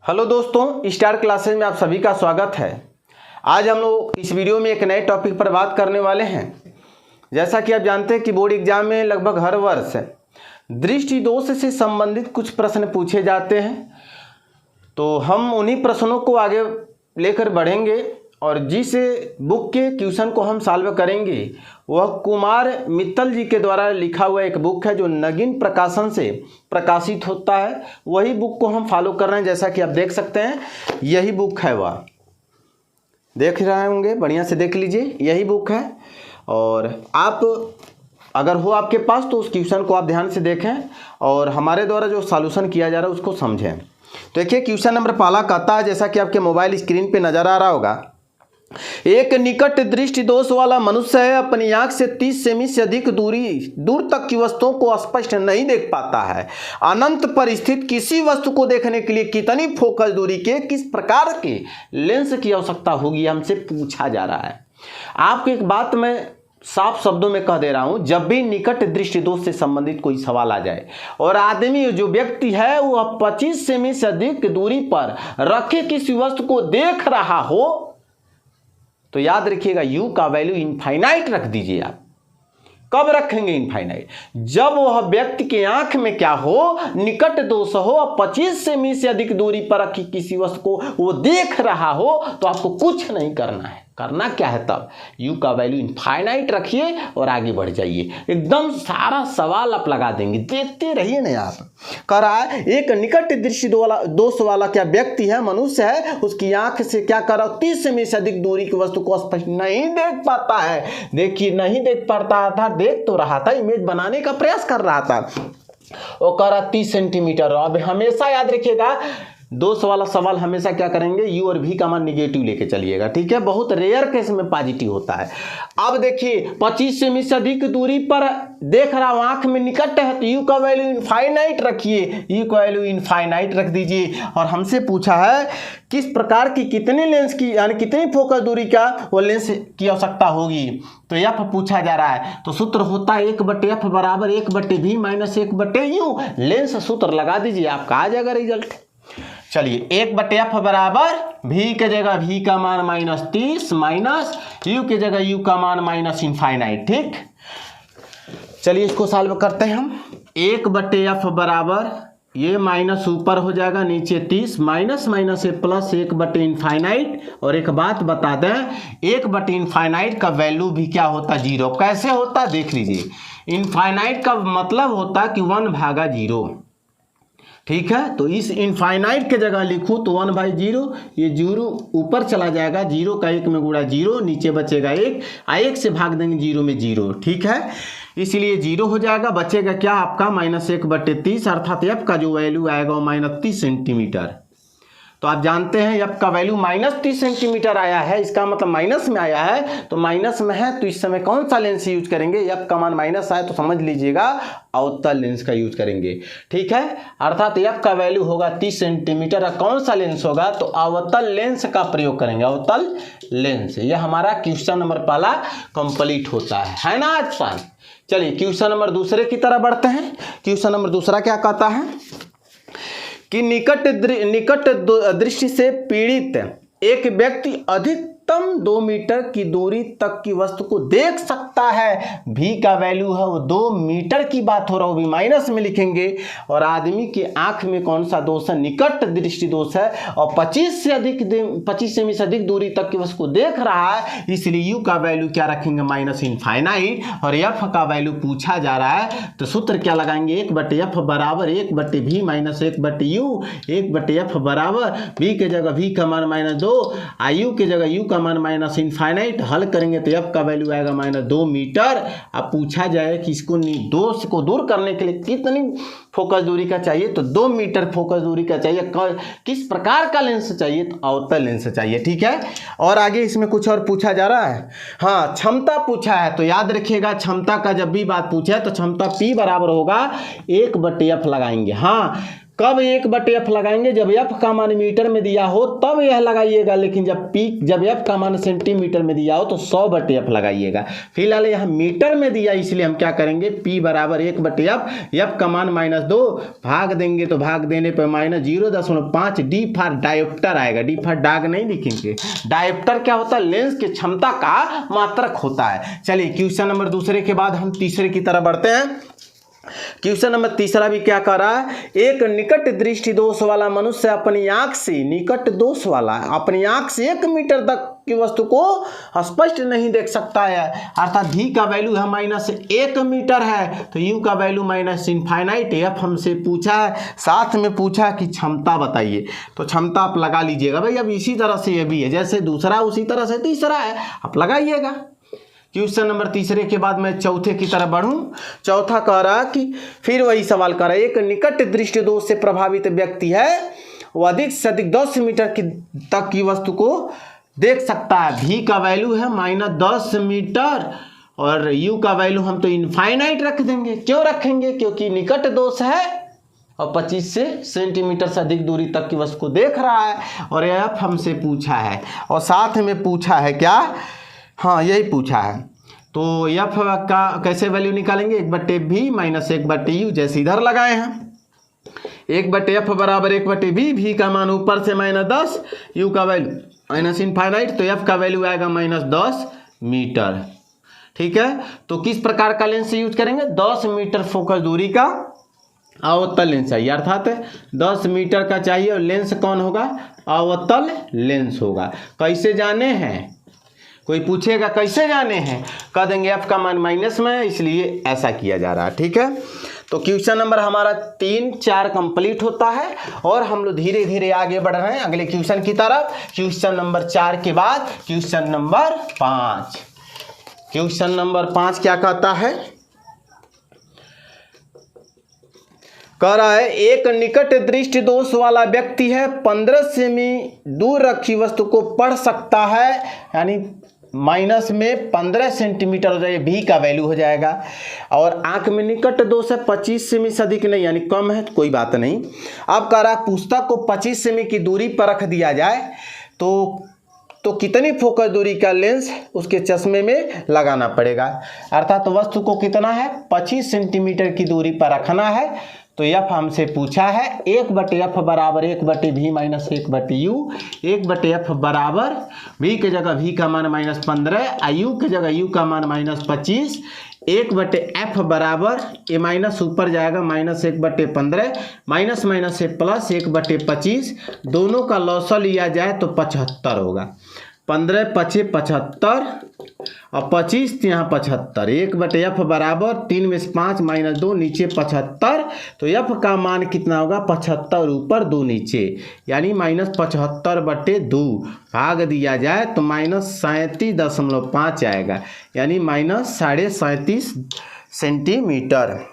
Hello दोस्तों, star classes में आप सभी का स्वागत है। आज हम लोग इस वीडियो में एक नए टॉपिक पर बात करने वाले हैं। जैसा कि आप जानते हैं कि बोर्ड एग्जाम में लगभग हर वर्ष दृष्टि दोष से संबंधित कुछ प्रश्न पूछे जाते हैं, तो हम उन्हीं प्रश्नों को आगे लेकर बढ़ेंगे और जिस बुक के क्वेश्चन को हम सॉल्व करेंगे वह कुमार मित्तल जी के द्वारा लिखा हुआ एक बुक है जो नगीन प्रकाशन से प्रकाशित होता है। वही बुक को हम फॉलो कर रहे हैं। जैसा कि आप देख सकते हैं यही बुक है, वह देख रहे होंगे, बढ़िया से देख लीजिए, यही बुक है। और आप अगर हो आपके पास तो उस क्वेश्चन को आप ध्यान से देखें और हमारे द्वारा जो सॉल्यूशन किया जा रहा है उसको समझें। तो देखिए क्वेश्चन नंबर पहला कहता है, जैसा कि आपके मोबाइल स्क्रीन पे नजर आ रहा होगा, एक निकट दृष्टि दोष वाला मनुष्य है, अपनी आंख से 30 सेमी से अधिक दूर तक की वस्तुओं को स्पष्ट नहीं देख पाता है। अनंत पर स्थित किसी वस्तु को देखने के लिए कितनी फोकस दूरी के किस प्रकार के लेंस की आवश्यकता होगी, हमसे पूछा जा रहा है। आपको एक बात मैं साफ शब्दों में कह दे रहा हूं, जब भी निकट दृष्टि दोष से संबंधित कोई सवाल आ जाए और आदमी जो व्यक्ति है वह 25 सेमी से अधिक दूरी पर रखे किसी वस्तु को देख रहा हो तो याद रखिएगा u का वैल्यू इनफाइनाइट रख दीजिए। आप कब रखेंगे इनफाइनाइट? जब वह व्यक्ति के आंख में क्या हो, निकट दोष हो और 25 सेमी से अधिक दूरी पर रखी किसी वस्तु को वो देख रहा हो तो आपको कुछ नहीं करना है। करना क्या है तब? u का वैल्यू इनफाइनाइट रखिए और आगे बढ़ जाइए। एकदम सारा सवाल आप लगा देंगे, देखते रहिए ना। आप कह रहा है एक निकट दृष्टि दोष वाला क्या व्यक्ति है, मनुष्य है, उसकी आंख से क्या कर रहा, 30 सेमी से अधिक दूरी की वस्तु को स्पष्ट नहीं देख पाता है। देखिए नहीं देख पाता था, देख तो रहा था, इमेज बनाने का प्रयास कर रहा था। वो कह रहा 30 सेंटीमीटर। अब हमेशा याद रखिएगा दोष वाला सवाल हमेशा क्या करेंगे, u और v का मान निगेटिव लेके चलिएगा, ठीक है। बहुत रेयर केस में पॉजिटिव होता है। अब देखिए 25 सेमी से अधिक दूरी पर देख रहा हूं, आंख में निकट है, तो u का वैल्यू इनफाइनाइट रखिए, u का वैल्यू इनफाइनाइट रख दीजिए। और हमसे पूछा है किस प्रकार की कितने लेंस की यानी कितनी फोकस दूरी का वो लेंस की आवश्यकता होगी, तो f पूछा जा रहा है। तो सूत्र होता है 1/f बराबर 1/v माइनस 1/u। लेंस सूत्र लगा दीजिए, आपका आ जाएगा रिजल्ट। चलिए 1/f बराबर v के जगह v का मान -30 माइनस u के जगह u का मान माइनस इनफाइनाइट, ठीक। चलिए इसको सॉल्व करते हैं हम। 1/f बराबर ये माइनस ऊपर हो जाएगा, नीचे 30 माइनस माइनस से प्लस 1/इनफाइनाइट। और एक बात बता दें, 1/इनफाइनाइट का वैल्यू भी क्या होता है, 0। कैसे होता है देख लीजिए। इनफाइनाइट का मतलब होता है कि 1/0, ठीक है। तो इस इनफाइनाइट के जगह लिखूं तो 1/0, ये 0 ऊपर चला जाएगा, 0 का 1 में गुणा 0, नीचे बचेगा 1, 1 से भाग देंगे 0 में 0, ठीक है। इसलिए 0 हो जाएगा, बचेगा क्या आपका -1/30, अर्थात f का जो वैल्यू आएगा वो -30 सेंटीमीटर। तो आप जानते हैं f का वैल्यू -30 सेंटीमीटर आया है, इसका मतलब माइनस में आया है। तो माइनस में है तो इस समय कौन सा लेंस यूज करेंगे, f का मान माइनस आए तो समझ लीजिएगा अवतल लेंस का यूज करेंगे, ठीक है। अर्थात f का वैल्यू होगा 30 सेंटीमीटर और कौन सा लेंस होगा, तो अवतल लेंस का प्रयोग करेंगे, अवतल लेंस। यह हमारा क्वेश्चन नंबर पहला कंप्लीट होता है ना आसान। चलिए क्वेश्चन नंबर दूसरे की तरफ बढ़ते हैं। क्वेश्चन नंबर दूसरा क्या कहता है कि निकट दृष्टि से पीड़ित एक व्यक्ति अधिकतम 2 मीटर की दूरी तक की वस्तु को देख सकता है। v का वैल्यू है वो 2 मीटर की बात हो रहा है, वो भी माइनस में लिखेंगे। और आदमी की आंख में कौन सा दोष है, निकट दृष्टि दोष है और 25 सेमी से अधिक दूरी तक की वस्तु को देख रहा है, इसलिए u का वैल्यू क्या रखेंगे, माइनस इनफाइनाइट। और f का वैल्यू पूछा जा रहा है तो सूत्र क्या लगाएंगे, 1/f बराबर 1/v माइनस 1/u। 1/f बराबर v के जगह v का मान -2, u के जगह u का मान माइनस इनफाइनाइट। हल करेंगे तो f का वैल्यू आएगा -2 मीटर। अब पूछा जाए कि इसको दोष को दूर करने के लिए कितनी फोकस दूरी का चाहिए, तो 2 मीटर फोकस दूरी का चाहिए। किस प्रकार का लेंस चाहिए, तो अवतल लेंस चाहिए, ठीक है। और आगे इसमें कुछ और पूछा जा रहा है, हाँ क्षमता पूछा है। तो याद रखिएगा क्षमता का जब भी बात पूछे तो क्षमता P बराबर होगा 1/f लगाएंगे। हाँ कब 1/f लगाएंगे, जब f का मान मीटर में दिया हो तब यह लगाइएगा, लेकिन जब f का मान सेंटीमीटर में दिया हो तो 100/f लगाइएगा। फिलहाल यहाँ मीटर में दिया इसलिए हम क्या करेंगे, p बराबर 1/f, f का मान -2 भाग देंगे तो भाग देने पर -0.5 डी फॉर डायोप्टर आएगा। डी फॉर डाग नहीं लिखेंगे, डायोप्टर क्या होता है, लेंस की क्षमता का मात्रक होता है। चलिए क्वेश्चन नंबर दूसरे के बाद हम तीसरे की तरफ बढ़ते हैं। क्वेश्चन नंबर तीसरा भी क्या कर रहा है, एक निकट दृष्टि दोष वाला मनुष्य अपनी आंख से, निकट दोष वाला अपनी आंख से 1 मीटर तक की वस्तु को स्पष्ट नहीं देख सकता है, अर्थात v का वैल्यू है -1 मीटर है, तो u का वैल्यू -इनफाइनाइट है। f हमसे पूछा है, साथ में पूछा कि क्षमता बताइए, तो क्षमता आप लगा लीजिएगा भाई। अब इसी तरह से ये भी है, जैसे दूसरा उसी तरह से तीसरा है, आप लगाइएगा। क्वेश्चन नंबर तीसरे के बाद मैं चौथे की तरफ बढ़ूं। चौथा कह रहा कि फिर वही सवाल कर रहा है, एक निकट दृष्टि दोष से प्रभावित व्यक्ति है, वो अधिक से अधिक 10 मीटर तक की वस्तु को देख सकता है। v का वैल्यू है -10 मीटर और u का वैल्यू हम तो इनफाइनाइट रख देंगे। क्यों रखेंगे, क्योंकि निकट दोष है और 25 सेंटीमीटर से अधिक दूरी तक की वस्तु को देख रहा है, और यह हमसे पूछा है और साथ में पूछा है क्या, हाँ यही पूछा है। तो f का कैसे वैल्यू निकालेंगे, 1/v -1/u, जैसे इधर लगाए हैं 1/f बराबर 1/v, v का मान ऊपर से -10, u का वैल्यू इनफाइनाइट, तो f का वैल्यू आएगा -10 मीटर। ठीक है, तो किस प्रकार का लेंस यूज करेंगे, 10 मीटर फोकस दूरी का अवतल लेंस चाहिए, अर्थात 10 मीटर का चाहिए, और लेंस कौन होगा, अवतल लेंस होगा। कैसे जाने हैं, कोई पूछेगा कैसे जाने हैं, कह देंगे f का मान माइनस में है, इसलिए ऐसा किया जा रहा है। ठीक है, तो क्वेश्चन नंबर हमारा 3, 4 कंप्लीट होता है और हम लोग धीरे धीरे आगे बढ़ रहे हैं अगले क्वेश्चन की तरफ। क्वेश्चन नंबर 4 के बाद क्वेश्चन नंबर 5। क्वेश्चन नंबर 5 क्या कहता है, कह रहा है एक निकट दृष्टि दोष वाला व्यक्ति है, 15 सेमी दूर रखी वस्तु को पढ़ सकता है, यानी माइनस में 15 सेंटीमीटर हो जाएगा, v का वैल्यू हो जाएगा। और आंख में निकट दोष है, 25 सेमी से अधिक नहीं, यानी कम है, कोई बात नहीं। अब कह रहा है पुस्तक को 25 सेमी की दूरी पर रख दिया जाए तो कितनी फोकस दूरी का लेंस उसके चश्मे में लगाना पड़ेगा, अर्थात वस्तु को कितना है, 25 सेंटीमीटर की दूरी पर रखना है। तो f हमसे पूछा है 1/f बराबर 1/v -1/u, 1/f बराबर v की जगह v का मान -15, u की जगह u का मान -25, 1/f बराबर ये माइनस ऊपर जाएगा -1/15, माइनस माइनस से प्लस 1/25, दोनों का लॉसा लिया जाए तो 75 होगा। 15 × 5 = 75 और 25 यहाँ 75, 1/f बराबर 3 में से 5 -2 नीचे 75, तो f का मान कितना होगा, 75 ऊपर 2 नीचे, यानी -75/2 भाग दिया जाए तो -37.5 आएगा, यानी -37.5 सेंटीमीटर।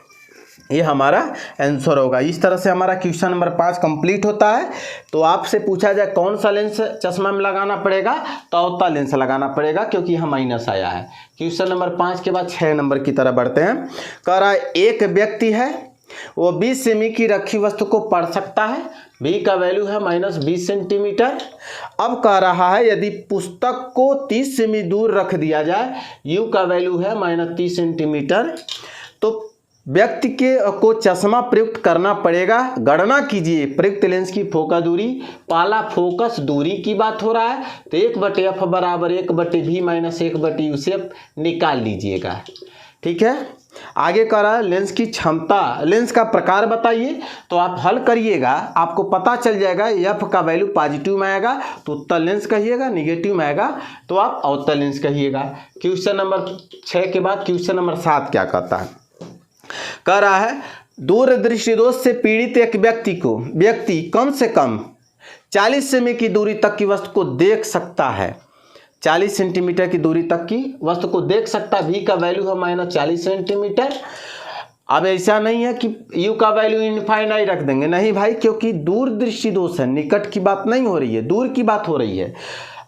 ये हमारा आंसर होगा। इस तरह से हमारा क्वेश्चन नंबर 5 कंप्लीट होता है। तो आपसे पूछा जाए कौन सा लेंस चश्मा में लगाना पड़ेगा, तो अवतल लेंस लगाना पड़ेगा, क्योंकि यहाँ माइनस आया है। क्वेश्चन नंबर 5 के बाद 6 नंबर की तरफ बढ़ते हैं। कह रहा है एक व्यक्ति है, वो 20 सेमी की रखी वस्तु को पढ़ सकता है, v का वैल्यू है -20 सेंटीमीटर। अब कह रहा है यदि पुस्तक को 30 सेमी दूर रख दिया जाए, u का वैल्यू है -30 सेंटीमीटर, तो व्यक्ति को चश्मा प्रयुक्त करना पड़ेगा। गणना कीजिए प्रयुक्त लेंस की फोकस दूरी, पहला फोकस दूरी की बात हो रहा है, तो 1/f बराबर 1/v -1/u से निकाल लीजिएगा। ठीक है, आगे कह रहा है लेंस की क्षमता, लेंस का प्रकार बताइए, तो आप हल करिएगा, आपको पता चल जाएगा। f का वैल्यू पॉजिटिव में आएगा तो उत्तल लेंस कहिएगा, निगेटिव में आएगा तो आप अवतल लेंस कहिएगा। क्वेश्चन नंबर 6 के बाद क्वेश्चन नंबर 7 क्या कहता है, कह रहा है दूर दृष्टि दोष से पीड़ित एक व्यक्ति कम से कम 40 सेमी की दूरी तक की वस्तु को देख सकता है, 40 सेंटीमीटर की दूरी तक की वस्तु को देख सकता है। v का वैल्यू है -40 सेंटीमीटर। अब ऐसा नहीं है कि u का वैल्यू इनफाइनाइट रख देंगे, नहीं भाई, क्योंकि दूर दृष्टि दोष है, निकट की बात नहीं हो रही है, दूर की बात हो रही है।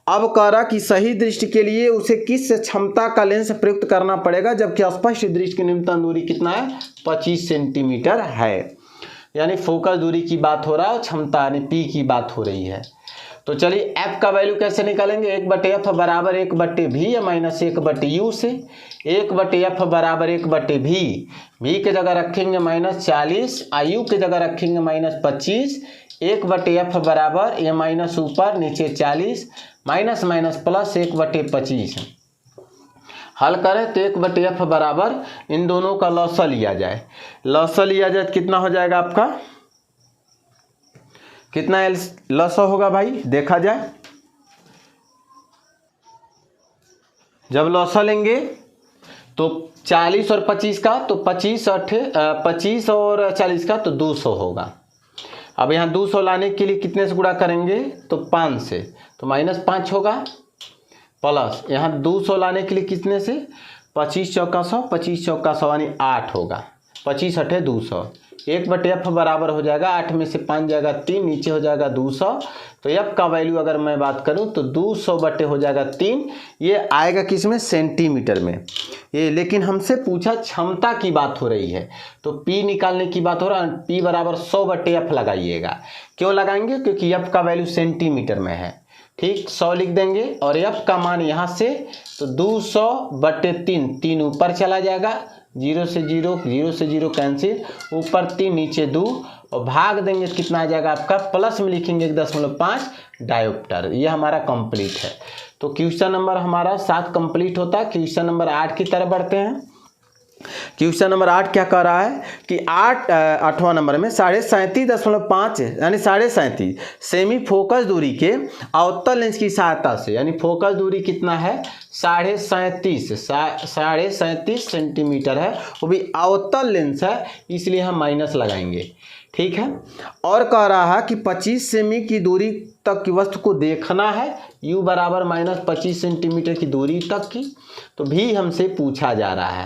अब कह रहा कि सही दृष्टि के लिए उसे किस क्षमता का लेंस प्रयुक्त करना पड़ेगा, जबकि स्पष्ट दृष्टि की न्यूनतम दूरी कितना है, 25 सेंटीमीटर है। यानी फोकस दूरी की बात हो रहा है और क्षमता यानी पी की बात हो रही है। तो चलिए एफ का वैल्यू कैसे निकालेंगे, 1/f बराबर 1/v या माइनस 1/u से। 1/f बराबर 1/v, v के जगह रखेंगे -40, यू के जगह रखेंगे -25। 1/f बराबर ये माइनस ऊपर नीचे 40 माइनस माइनस प्लस 1/25। हल करें तो 1/f बराबर इन दोनों का लॉसा लिया जाए, तो कितना हो जाएगा आपका, कितना लॉसा होगा भाई देखा जाए। जब लॉसा लेंगे तो 40 और 25 का, तो 25 और 40 का तो 200 होगा। अब यहाँ 200 लाने के लिए कितने से गुणा करेंगे, तो 5 से, तो -5 होगा, प्लस यहाँ 200 लाने के लिए कितने से, 25 चौका 100, 25 चौका 100 यानी 8 होगा, 25 8 200। 1/f बराबर हो जाएगा 8 में से 5 जाएगा 3, नीचे हो जाएगा 200। तो f का वैल्यू अगर मैं बात करूं तो 200 बटे हो जाएगा 3, ये आएगा किस में, सेंटीमीटर में ये। लेकिन हमसे पूछा क्षमता की बात हो रही है, तो p निकालने की बात हो रहा है, p बराबर 100/f लगाइएगा। क्यों लगाएंगे, क्योंकि f का वैल्यू सेंटीमीटर में है, ठीक। 100 लिख देंगे और f का मान यहाँ से तो 200/3, 3 ऊपर चला जाएगा, 0 से 0 कैंसिल, ऊपर 3 नीचे 2 और भाग देंगे कितना आ जाएगा आपका, प्लस में लिखेंगे 1.5 डायोप्टर। ये हमारा कंप्लीट है। तो क्वेश्चन नंबर हमारा 7 कंप्लीट होता है। क्वेश्चन नंबर 8 की तरफ बढ़ते हैं। क्वेश्चन नंबर 8 क्या कह रहा है कि 8वां नंबर में 37.5 यानी 37.5 सेमी फोकस दूरी के अवतल लेंस की सहायता से, यानी फोकस दूरी कितना है, 37.5 सेंटीमीटर है, वो भी अवतल लेंस है, इसलिए हम माइनस लगाएंगे, ठीक है। और कह रहा है कि 25 सेमी की दूरी तक की वस्तु को देखना है, u बराबर -25 सेंटीमीटर की दूरी तक की, तो भी हमसे पूछा जा रहा है।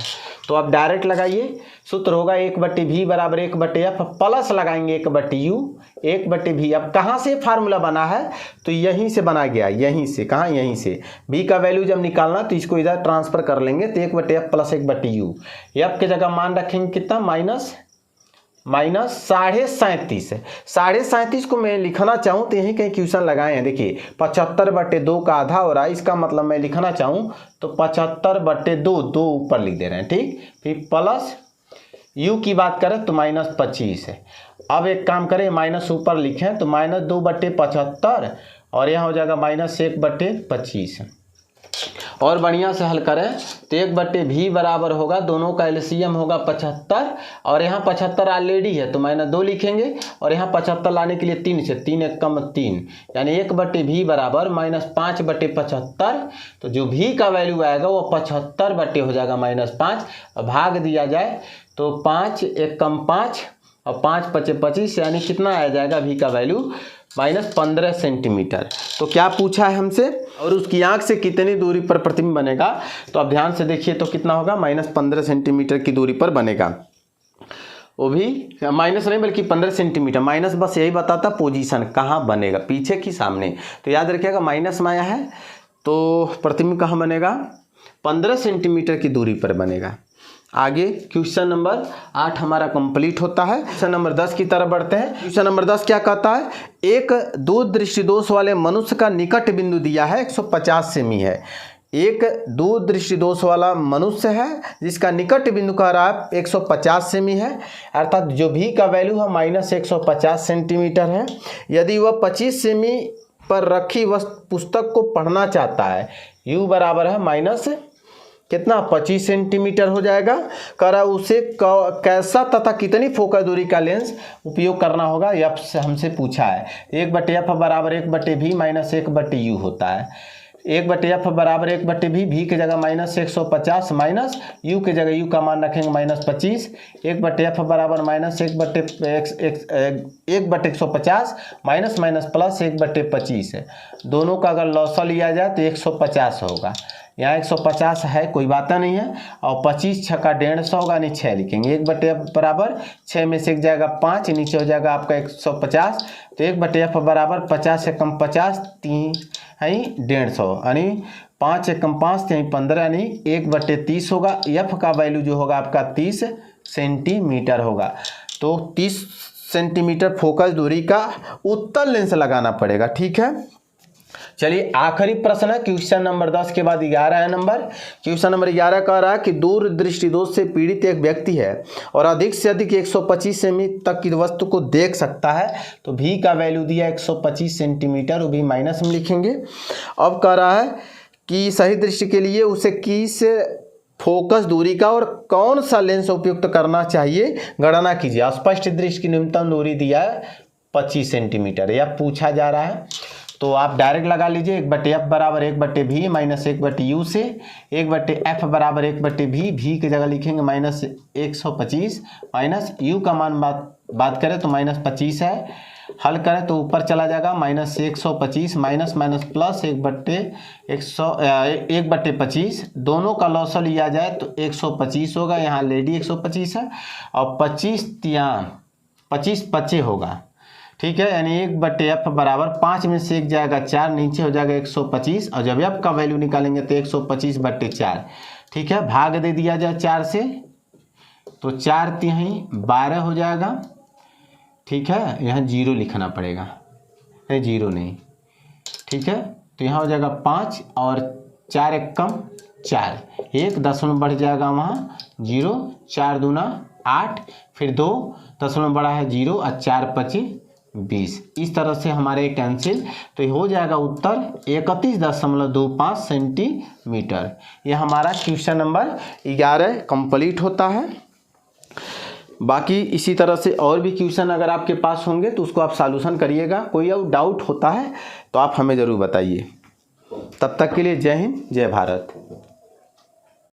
तो आप डायरेक्ट लगाइए, सूत्र होगा 1/v बराबर 1/f, प्लस लगाएंगे 1/u 1/v। अब कहाँ से फार्मूला बना है, तो यहीं से बना गया, यहीं से, कहाँ, यहीं से। v का वैल्यू जब निकालना तो इसको इधर ट्रांसफर कर लेंगे, तो 1/f प्लस 1/u। f के जगह मान रखेंगे कितना, -37.5 को मैं लिखना चाहूँ तो यहीं कहीं क्वेश्चन लगाए हैं, देखिए 75/2 का आधा हो रहा है, इसका मतलब मैं लिखना चाहूँ तो 75/2, 2 ऊपर लिख दे रहे हैं, ठीक। फिर प्लस u की बात करें तो -25 है। अब एक काम करें, माइनस ऊपर लिखें तो -2/75 और यहाँ हो जाएगा -1/25। और बढ़िया से हल करें तो 1/v बराबर होगा, दोनों का एलसीएम होगा 75 और यहाँ 75 ऑलरेडी है तो -2 लिखेंगे और यहाँ 75 लाने के लिए 3 से, 3 1 कम 3 यानी 1/v बराबर -5/75। तो जो v का वैल्यू आएगा वो 75 हो जाएगा -5, भाग दिया जाए तो 5 1 कम 5 और 5 5 25 यानी कितना आ जाएगा v का वैल्यू, -15 सेंटीमीटर। तो क्या पूछा है हमसे, और उसकी आंख से कितनी दूरी पर प्रतिबिंब बनेगा, तो आप ध्यान से देखिए तो कितना होगा, -15 सेंटीमीटर की दूरी पर बनेगा। वो भी माइनस नहीं बल्कि 15 सेंटीमीटर, माइनस बस यही बताता पोजीशन कहाँ बनेगा, पीछे की सामने। तो याद रखिएगा माइनस में आया है तो प्रतिबिंब कहाँ बनेगा, 15 सेंटीमीटर की दूरी पर बनेगा। आगे क्वेश्चन नंबर 8 हमारा कंप्लीट होता है। क्वेश्चन नंबर 10 की तरफ बढ़ते हैं। क्वेश्चन नंबर 10 क्या कहता है, एक दूर दृष्टि दोष वाले मनुष्य का निकट बिंदु दिया है 150 सेमी है। एक दूर दृष्टि दोष वाला मनुष्य है जिसका निकट बिंदु कह रहा है 150 सेमी है, अर्थात जो भी का वैल्यू है -150 सेंटीमीटर है। यदि वह 25 सेमी पर रखी वह पुस्तक को पढ़ना चाहता है, u बराबर है माइनस कितना 25 सेंटीमीटर हो जाएगा। करा उसे कैसा तथा कितनी फोकस दूरी का लेंस उपयोग करना होगा, यह हमसे पूछा है। 1/f बराबर 1/v माइनस 1/u होता है। 1/f बराबर 1/v, v की जगह -150 माइनस u की जगह u का मान रखेंगे -25। 1/f बराबर -1/150 माइनस माइनस प्लस 1/25 है। दोनों का अगर लॉसा लिया जाए तो 150 होगा। यहाँ 150 है कोई बात नहीं है, और 25 छक्का 150 होगा, नहीं 6 लिखेंगे। 1/f बराबर 6 में से एक जाएगा 5, नीचे हो जाएगा आपका 150। तो 1/f बराबर 50 से कम 50 3 है 150 यानी 5 से कम 5 यानी 15 यानी 1/30 होगा। f का वैल्यू जो होगा आपका 30 सेंटीमीटर होगा। तो 30 सेंटीमीटर फोकस दूरी का उत्तल लेंस लगाना पड़ेगा। ठीक है, चलिए आखिरी प्रश्न है क्वेश्चन नंबर 10 के बाद 11 नंबर। क्वेश्चन नंबर 11 कह रहा है कि दूर दृष्टि दोष से पीड़ित एक व्यक्ति है और अधिक से अधिक 125 सेमी तक की वस्तु को देख सकता है। तो भी का वैल्यू दिया 125 सेंटीमीटर, वो भी माइनस में लिखेंगे। अब कह रहा है कि सही दृष्टि के लिए उसे किस फोकस दूरी का और कौन सा लेंस उपयुक्त करना चाहिए, गणना कीजिए। स्पष्ट दृष्टि की न्यूनतम दूरी दिया है 25 सेंटीमीटर, यह पूछा जा रहा है। तो आप डायरेक्ट लगा लीजिए 1/f बराबर 1/v माइनस 1/u से 1/f बराबर 1/v, भी की जगह लिखेंगे माइनस 125 माइनस u का मान बात करें तो -25 है। हल करें तो ऊपर चला जाएगा -125 माइनस माइनस प्लस 1/25, दोनों का लॉस लिया जाए तो 125 होगा। यहाँ लेडी 125 है और 25 25 होगा। ठीक है, यानी 1/f बराबर 5 में से 1 जाएगा 4, नीचे हो जाएगा 125 और जब f का वैल्यू निकालेंगे तो 125/4। ठीक है, भाग दे दिया जाए 4 से तो 4 तिहाई 12 हो जाएगा। ठीक है, यहाँ 0 लिखना पड़ेगा, नहीं 0 नहीं। ठीक है, तो यहाँ हो जाएगा 5 और 4 1 कम 4, 1 दशमलव बढ़ जाएगा वहाँ 0, 4 दूना 8, फिर 2 दशमलव बढ़ा है 0 और 4 5 20। इस तरह से हमारे कैंसिल, तो हो जाएगा उत्तर 31.25 सेंटीमीटर। यह हमारा क्वेश्चन नंबर 11 कंप्लीट होता है। बाकी इसी तरह से और भी क्वेश्चन अगर आपके पास होंगे तो उसको आप सॉल्यूशन करिएगा। कोई और डाउट होता है तो आप हमें ज़रूर बताइए। तब तक के लिए जय हिंद, जय भारत।